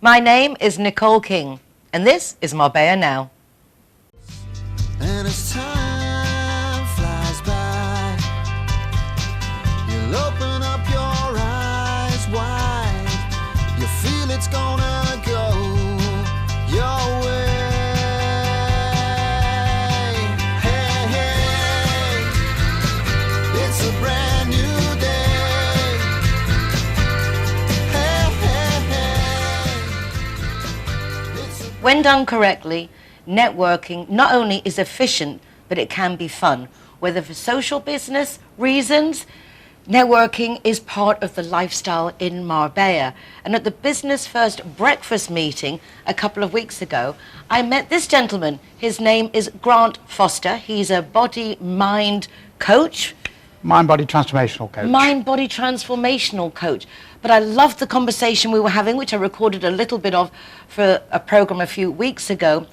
My name is Nicole King, and this is Marbella Now. And as time flies by, you'll open up your eyes wide. You feel it's gonna go your way. Hey, hey, it's a brand new day. Hey, hey, hey. When done correctly, networking not only is efficient, but it can be fun. Whether for social business reasons, networking is part of the lifestyle in Marbella. And at the Business First breakfast meeting a couple of weeks ago, I met this gentleman. His name is Grant Foster. He's a body-mind coach. Mind-body transformational coach. Mind-body transformational coach. But I loved the conversation we were having, which I recorded a little bit of for a program a few weeks ago.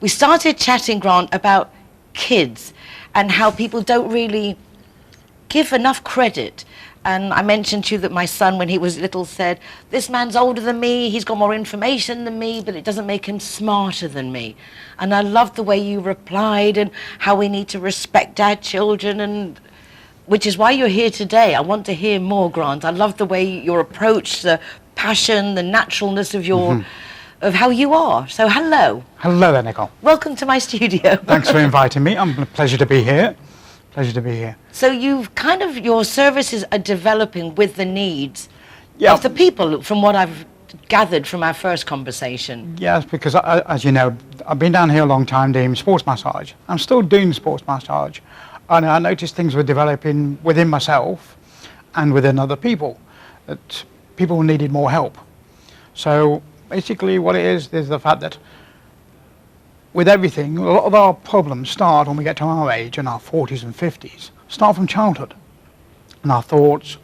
We started chatting, Grant, about kids and how people don't really give enough credit. And I mentioned to you that my son, when he was little, said, this man's older than me, he's got more information than me, but it doesn't make him smarter than me. And I loved the way you replied and how we need to respect our children, and which is why you're here today. I want to hear more, Grant. I love the way your approach, the passion, the naturalness of your... of how you are. So hello. Hello there, Nicole. Welcome to my studio. Thanks for inviting me. I'm a pleasure to be here. Pleasure to be here. So you've kind of, your services are developing with the needs of the people, from what I've gathered from our first conversation. Yes, because as you know, I've been down here a long time doing sports massage. I'm still doing sports massage. And I noticed things were developing within myself and within other people, that people needed more help. So basically what it is the fact that with everything, a lot of our problems start when we get to our age, in our 40s and 50s, start from childhood, and our thoughts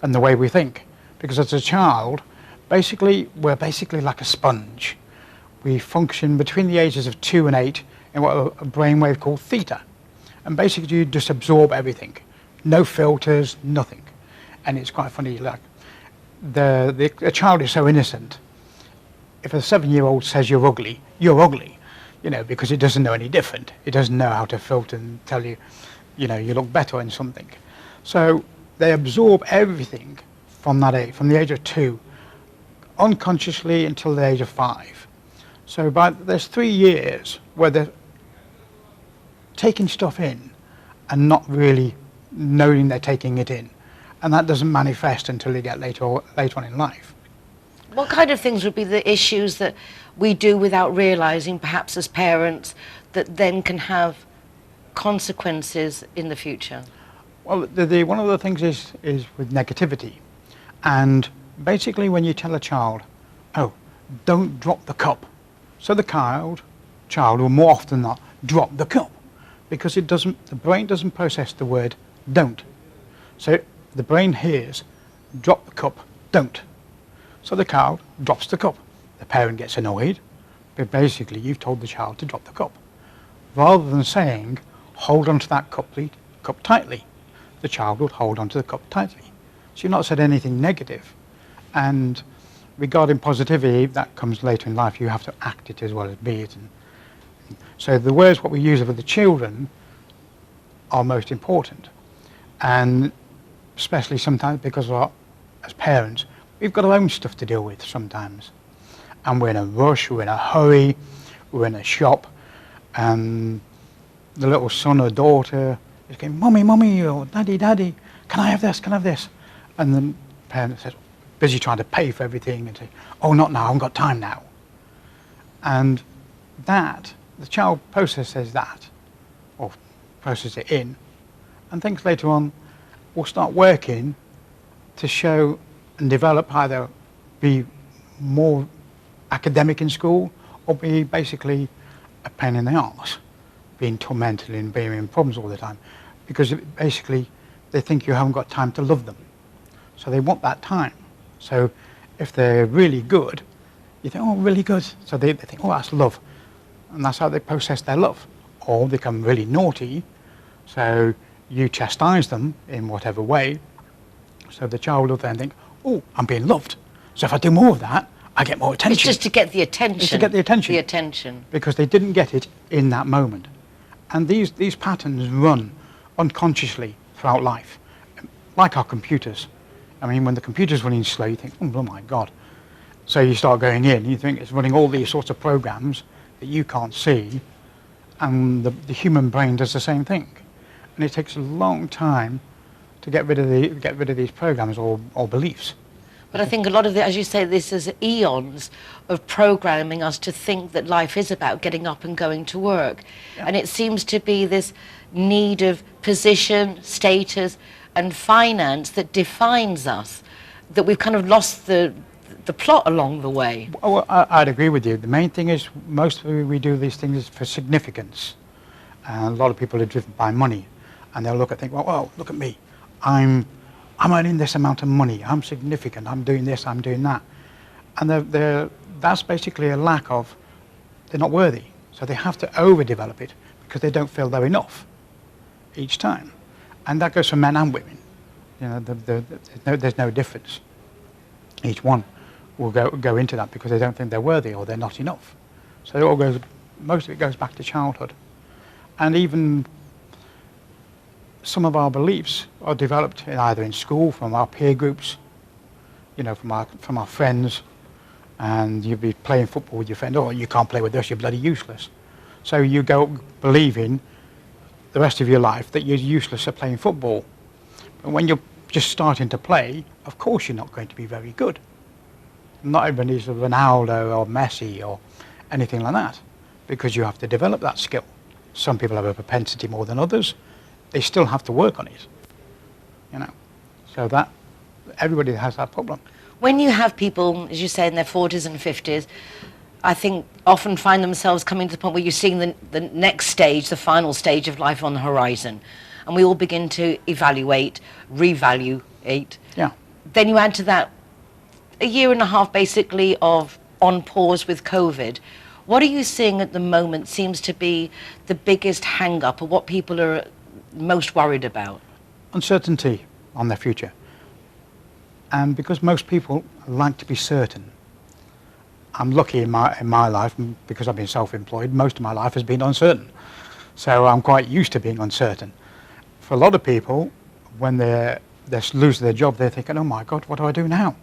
and the way we think. Because as a child, we're basically like a sponge. We function between the ages of 2 and 8 in what a brainwave called theta. And basically you just absorb everything. No filters, nothing. And it's quite funny, like the child is so innocent. If a 7-year-old says you're ugly, you know, because it doesn't know any different. It doesn't know how to filter and tell you, you know, you look better in something. So they absorb everything from that age, from the age of 2, unconsciously until the age of 5. So there's 3 years where they're taking stuff in and not really knowing they're taking it in. And that doesn't manifest until they get later on in life. What kind of things would be the issues that we do without realizing, perhaps as parents, that then can have consequences in the future? Well, one of the things is with negativity. And basically when you tell a child, oh, don't drop the cup. So the child will more often than not drop the cup, because the brain doesn't process the word don't. So the brain hears, drop the cup, don't. So the child drops the cup. The parent gets annoyed, but basically you've told the child to drop the cup. Rather than saying, hold on to that cup tightly, the child would hold on to the cup tightly. So you've not said anything negative. And regarding positivity, that comes later in life. You have to act it as well as be it. And so the words what we use with the children are most important. And especially sometimes because as parents, we've got our own stuff to deal with sometimes. And we're in a rush, we're in a hurry, we're in a shop, and the little son or daughter is going, Mummy, Mummy, or Daddy, Daddy, can I have this, can I have this? And the parent says, busy trying to pay for everything, and say, oh, not now, I haven't got time now. And that, the child processes that, or processes it in, and things later on will start working to show and develop, either be more academic in school or be basically a pain in the arse, being tormented and being in problems all the time, because basically they think you haven't got time to love them. So they want that time. So if they're really good, you think, oh, really good. So they think, oh, that's love. And that's how they process their love. Or they become really naughty, so you chastise them in whatever way. So the child will then think, oh, I'm being loved. So if I do more of that, I get more attention. It's just to get the attention. It's to get the attention. The attention. Because they didn't get it in that moment. And these patterns run unconsciously throughout life, like our computers. I mean, when the computer's running slow, you think, oh my God. So you start going in, you think it's running all these sorts of programs that you can't see, and the human brain does the same thing. And it takes a long time to get rid of these programs or beliefs. But I think a lot of as you say, this is eons of programming us to think that life is about getting up and going to work. Yeah. And it seems to be this need of position, status, and finance that defines us, that we've kind of lost the plot along the way. Well, I'd agree with you. The main thing is mostly we do these things for significance. And a lot of people are driven by money. And they'll look and think, well, look at me. I'm earning this amount of money. I'm significant. I'm doing this. I'm doing that. And that's basically a lack of, they're not worthy. So they have to overdevelop it because they don't feel they're enough each time. And that goes for men and women. You know, there's no difference. Each one will go into that because they don't think they're worthy or they're not enough. So it all goes, most of it goes back to childhood. And even some of our beliefs are developed either in school, from our peer groups, you know, from our friends, and you'll be playing football with your friend, oh, you can't play with us, you're bloody useless. So you go believing the rest of your life that you're useless at playing football. But when you're just starting to play, of course you're not going to be very good. Not everybody's a Ronaldo or Messi or anything like that, because you have to develop that skill. Some people have a propensity more than others. They still have to work on it, you know. So that, everybody has that problem. When you have people, as you say, in their 40s and 50s, I think often find themselves coming to the point where you're seeing the next stage, the final stage of life on the horizon. And we all begin to evaluate, reevaluate. Yeah. Then you add to that a year and a half basically of on pause with COVID. What are you seeing at the moment seems to be the biggest hang-up, or what people are most worried about? Uncertainty on their future. And because most people like to be certain. I'm lucky in my life, because I've been self-employed, most of my life has been uncertain. So I'm quite used to being uncertain. For a lot of people, when they're losing their job, they're thinking, oh my God, what do I do now?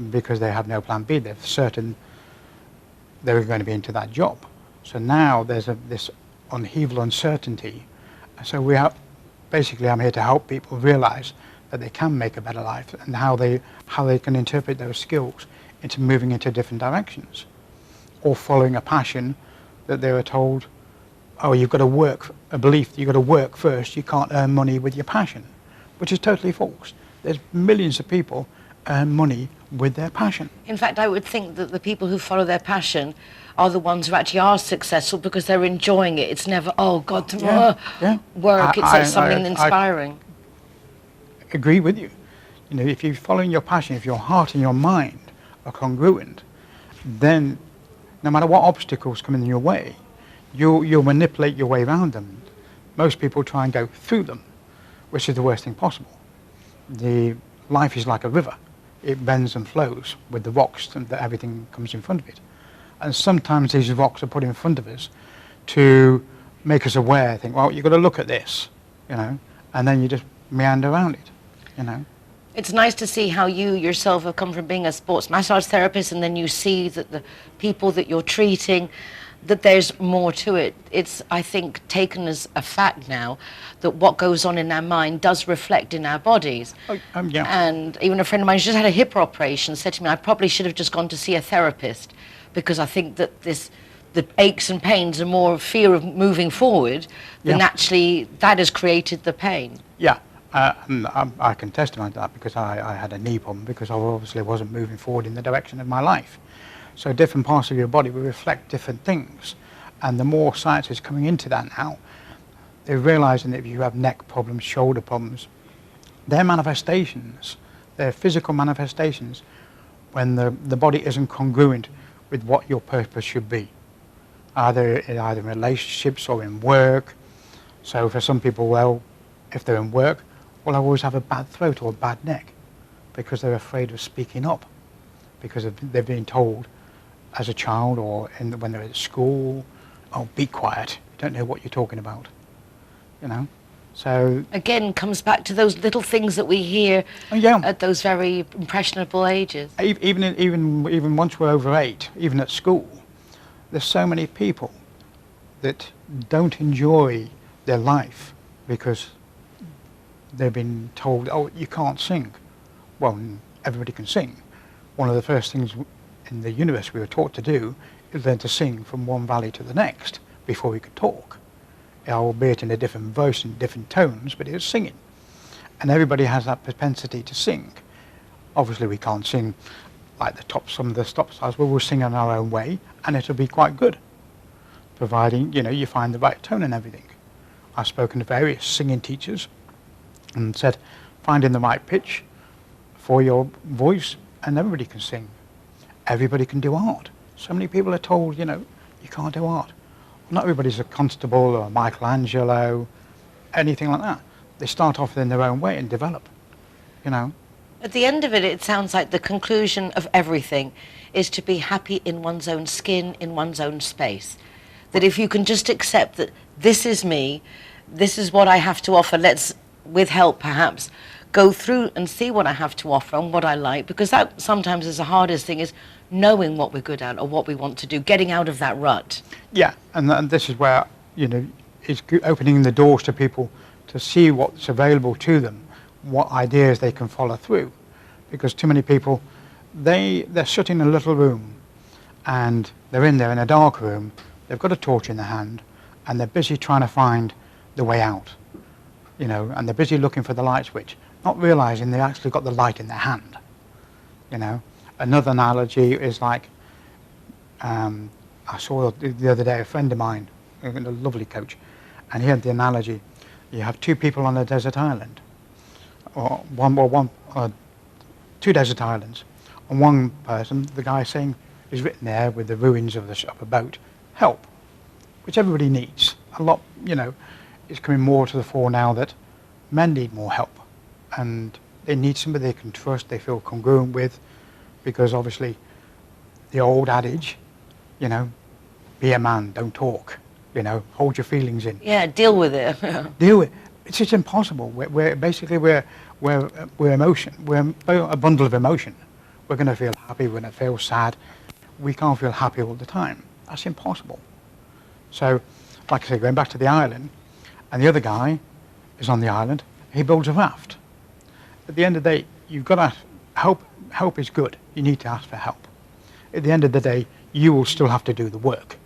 Because they have no plan B. They're certain they're going to be into that job. So now there's this upheaval uncertainty. So basically I'm here to help people realize that they can make a better life, and how they can interpret those skills into moving into different directions, or following a passion that they were told, oh, you've got to work, a belief that you've got to work first, you can't earn money with your passion, which is totally false. There's millions of people earn money with their passion. In fact, I would think that the people who follow their passion are the ones who actually are successful because they're enjoying it. It's never, oh God, tomorrow work. It's something inspiring. I agree with you. You know, if you're following your passion, if your heart and your mind are congruent, then no matter what obstacles come in your way, you'll manipulate your way around them. Most people try and go through them, which is the worst thing possible. Life is like a river. It bends and flows with the rocks, and that everything comes in front of it. And sometimes these rocks are put in front of us to make us aware, think, well, you've got to look at this, you know, and then you just meander around it, you know. It's nice to see how you yourself have come from being a sports massage therapist, and then you see that the people that you're treating, that there's more to it. It's, I think, taken as a fact now that what goes on in our mind does reflect in our bodies. Yeah. And even a friend of mine who's just had a hip operation said to me, I probably should have just gone to see a therapist, because I think that the aches and pains are more fear of moving forward than actually that has created the pain. Yeah. And I can testify to that, because I had a knee problem, because I obviously wasn't moving forward in the direction of my life. So different parts of your body will reflect different things. And the more science is coming into that now, they're realizing that if you have neck problems, shoulder problems, they're manifestations, they're physical manifestations when the body isn't congruent with what your purpose should be, either in relationships or in work. So for some people, well, if they're in work, well, I always have a bad throat or a bad neck, because they're afraid of speaking up. because they've been told as a child or when they're at school, oh, be quiet, you don't know what you're talking about, you know. So Again, comes back to those little things that we hear yeah, at those very impressionable ages. even once we're over 8, even at school, there's so many people that don't enjoy their life because they've been told, oh, you can't sing. Well, everybody can sing. One of the first things in the universe we were taught to do is learn to sing from one valley to the next before we could talk, albeit in a different voice and different tones, but it was singing. And everybody has that propensity to sing. Obviously we can't sing like some of the top stars, but we'll sing in our own way, and it'll be quite good, providing, you know, you find the right tone and everything. I've spoken to various singing teachers and said, finding the right pitch for your voice, and everybody can sing. Everybody can do art. So many people are told, you know, you can't do art. Not everybody's a Constable or a Michelangelo, anything like that. They start off in their own way and develop, you know. At the end of it, it sounds like the conclusion of everything is to be happy in one's own skin, in one's own space. That if you can just accept that this is me, this is what I have to offer, let's, with help perhaps, go through and see what I have to offer and what I like, because that sometimes is the hardest thing, is knowing what we're good at or what we want to do, getting out of that rut. Yeah, and this is where, you know, it's opening the doors to people to see what's available to them, what ideas they can follow through. Because too many people, they're shut in a little room and they're in there in a dark room, they've got a torch in their hand and they're busy trying to find the way out, you know, and they're busy looking for the light switch, not realizing they actually got the light in their hand, you know. Another analogy is like, I saw the other day a friend of mine, a lovely coach, and he had the analogy, you have 2 people on a desert island, or two desert islands, and one person, the guy saying, is written there with the ruins of a boat, help, which everybody needs. A lot, you know, it's coming more to the fore now that men need more help, and they need somebody they can trust, they feel congruent with, because obviously the old adage, you know, be a man, don't talk, you know, hold your feelings in. Yeah, deal with it. Deal with it. It's just impossible. We're emotion. We're a bundle of emotion. We're going to feel happy, we're going to feel sad. We can't feel happy all the time. That's impossible. So, like I say, going back to the island, and the other guy is on the island, he builds a raft. At the end of the day, you've got to help. Help is good. You need to ask for help. At the end of the day, you will still have to do the work.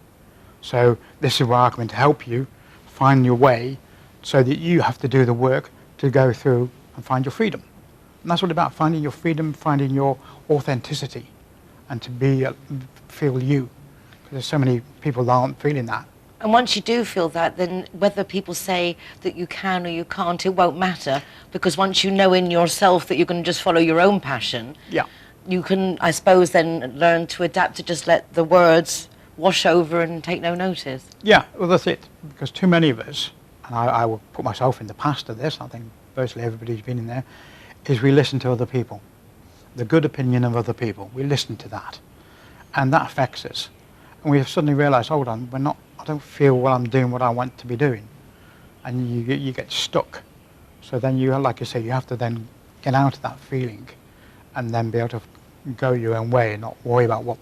So this is where I come in to help you find your way, so that you have to do the work to go through and find your freedom. And that's all about finding your freedom, finding your authenticity, and to feel you. Because there's so many people that aren't feeling that. And once you do feel that, then whether people say that you can or you can't, it won't matter, because once you know in yourself that you can just follow your own passion, Yeah. you can, I suppose, then learn to adapt, to just let the words wash over and take no notice. Yeah, well, that's it. Because too many of us, and I will put myself in the past of this, I think virtually everybody's been in there, is we listen to other people. The good opinion of other people, we listen to that. And that affects us. And we suddenly realise, hold on, I don't feel well, I'm doing what I want to be doing. And you get stuck. So then you, like you say, you have to then get out of that feeling and then be able to go your own way and not worry about what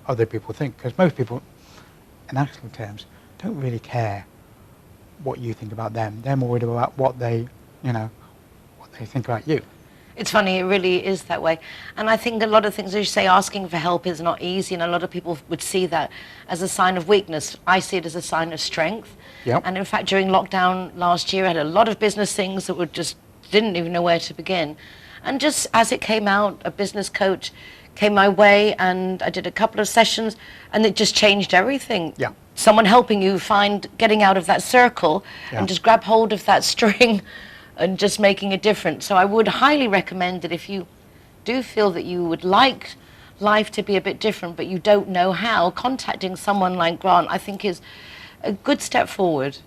other people think. Because most people, in actual terms, don't really care what you think about them. They're more worried about what they, you know, what they think about you. It's funny, it really is that way. And I think a lot of things, as you say, asking for help is not easy, and a lot of people would see that as a sign of weakness. I see it as a sign of strength. Yep. And in fact, during lockdown last year, I had a lot of business things that were just didn't even know where to begin. And just as it came out, a business coach came my way, and I did a couple of sessions, and it just changed everything. Yeah. Someone helping you find getting out of that circle and just grab hold of that string and just making a difference. So I would highly recommend that if you do feel that you would like life to be a bit different, but you don't know how, contacting someone like Grant, I think, is a good step forward.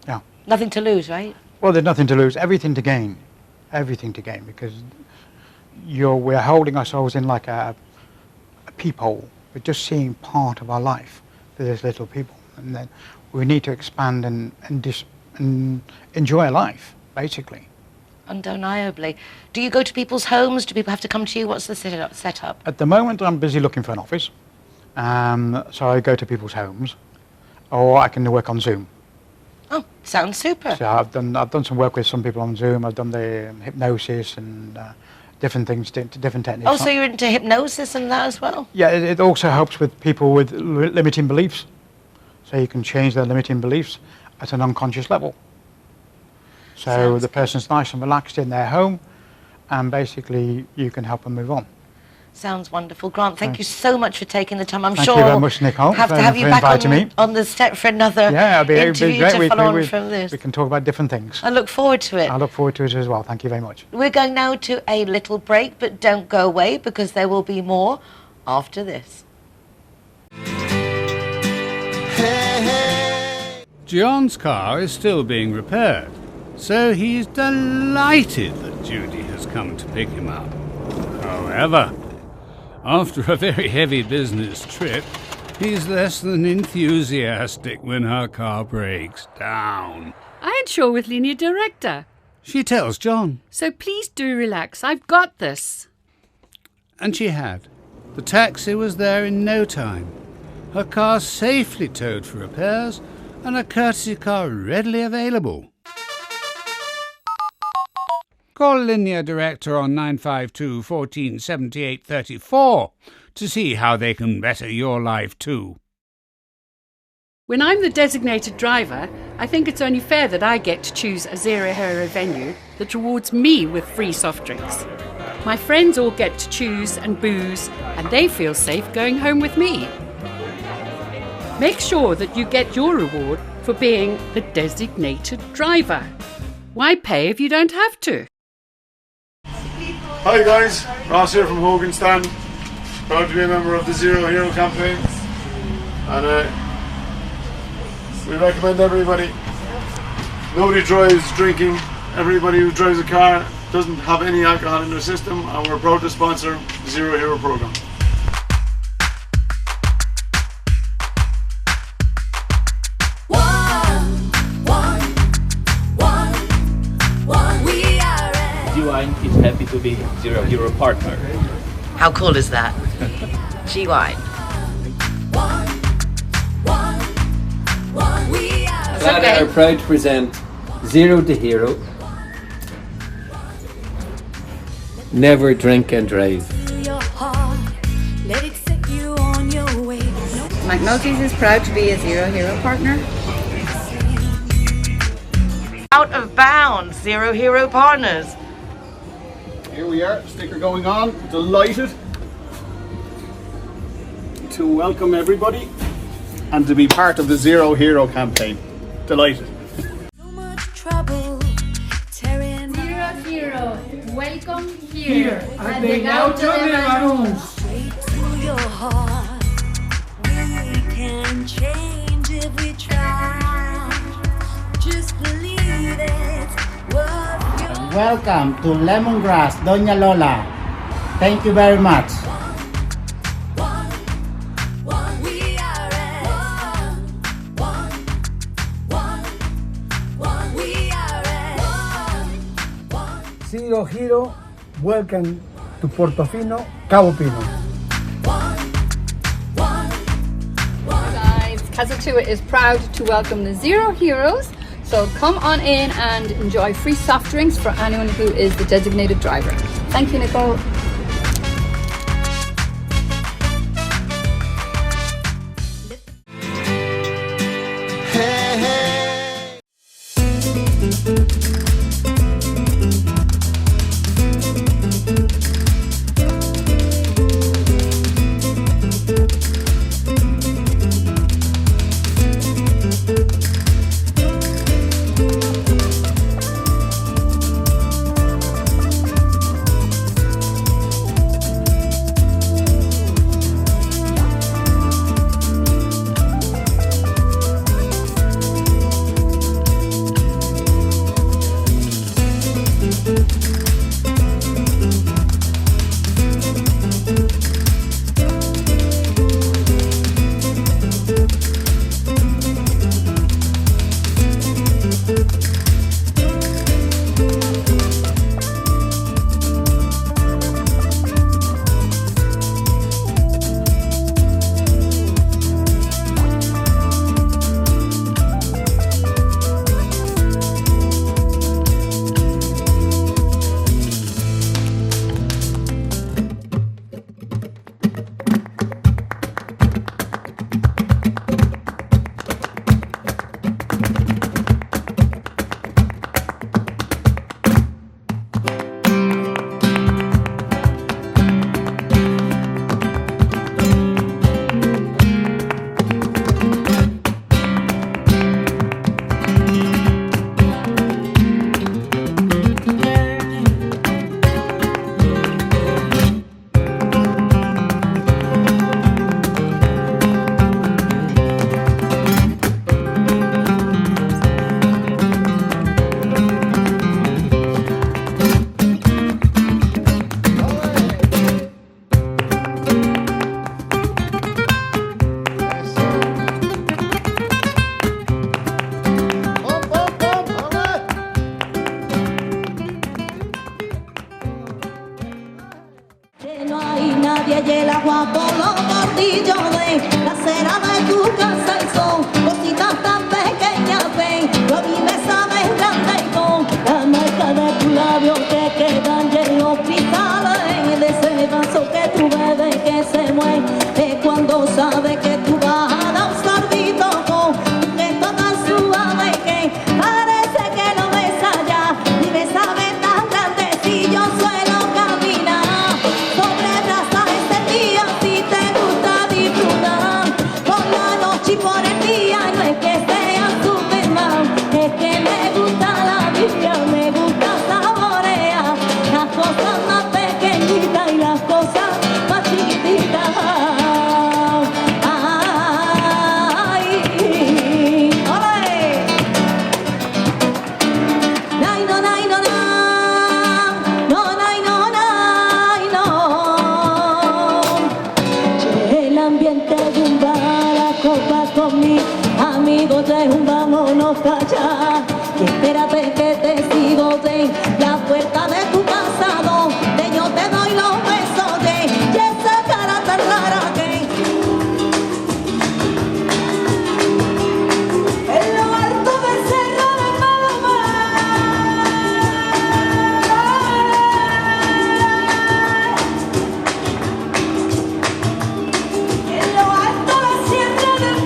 Yeah. Nothing to lose, right? Well, there's nothing to lose, everything to gain. Everything to gain, because we're holding ourselves in like a peephole. We're just seeing part of our life for these little people, and then we need to expand and enjoy life, basically. Undeniably. Do you go to people's homes? Do people have to come to you? What's the setup? At the moment, I'm busy looking for an office, so I go to people's homes, or I can work on Zoom. Oh, sounds super. So I've done some work with some people on Zoom. I've done the hypnosis and different things, different techniques. Oh, so you're into hypnosis and that as well? Yeah, it also helps with people with limiting beliefs. So you can change their limiting beliefs at an unconscious level. So Sounds the person's nice and relaxed in their home, and basically you can help them move on. Sounds wonderful. Grant, thank you so much for taking the time. I'm Thank sure you very much, Nicole, we'll have to for have you back inviting me. on the step for another Yeah, it'd be interview great. to follow on from this. We can talk about different things. I look forward to it. I look forward to it as well. Thank you very much. We're going now to a little break, but don't go away because there will be more after this. Hey, hey. John's car is still being repaired, so he's delighted that Judy has come to pick him up. However, after a very heavy business trip, he's less than enthusiastic when her car breaks down. I insure with Línea Directa, She tells John, so please do relax. I've got this. and she had. The taxi was there in no time. Her car safely towed for repairs, and a courtesy car readily available. Call Línea Directa on 952 14 78 34 to see how they can better your life too. When I'm the designated driver, I think it's only fair that I get to choose a ZeroHero venue that rewards me with free soft drinks. My friends all get to choose and booze, and they feel safe going home with me. Make sure that you get your reward for being the designated driver. Why pay if you don't have to? Hi guys, Ross here from Hogan Stand. Proud to be a member of the ZeroHero campaign, and we recommend everybody. Nobody drives drinking. Everybody who drives a car doesn't have any alcohol in their system, and we're proud to sponsor the ZeroHero program. G-Wine is happy to be ZeroHero partner. How cool is that? G-Wine. Clara are proud to present Zero to Hero. Never drink and drive. McNulty's is proud to be a ZeroHero partner. Out of bounds, ZeroHero partners. Here we are, sticker going on. Delighted to welcome everybody and to be part of the ZeroHero campaign. Delighted. ZeroHero, welcome here. At the Gaucho de Maroons. Welcome to Lemongrass, Doña Lola. Thank you very much. ZeroHero, welcome to Portofino, Cabo Pino. Guys, Kazatua is proud to welcome the ZeroHeroes. So come on in and enjoy free soft drinks for anyone who is the designated driver. Thank you, Nicole. Hey, hey. con mis amigos, vámonos para allá. Y espérate que te sigo de la puerta de tu casa, donde yo te doy los besos de esa cara tan rara que en lo alto del cerro de en lo alto de la sierra de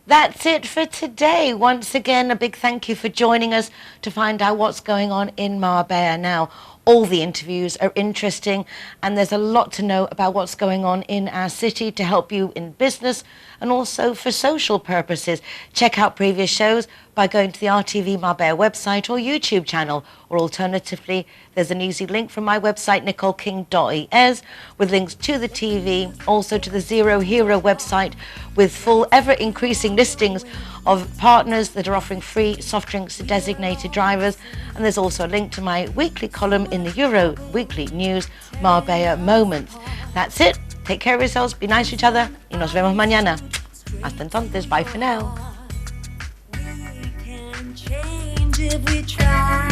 That's it for today. Once again, a big thank you for joining us to find out what's going on in Marbella now. All the interviews are interesting, and there's a lot to know about what's going on in our city to help you in business and also for social purposes. Check out previous shows by going to the RTV Marbella website or YouTube channel, or alternatively, there's an easy link from my website, nicoleking.es, with links to the TV, also to the ZeroHero website, with full ever-increasing listings of partners that are offering free soft drinks to designated drivers. And there's also a link to my weekly column in the Euro Weekly News, Marbella Moments. That's it. Take care of yourselves, be nice to each other, y nos vemos mañana. Hasta entonces, bye for now. if we try.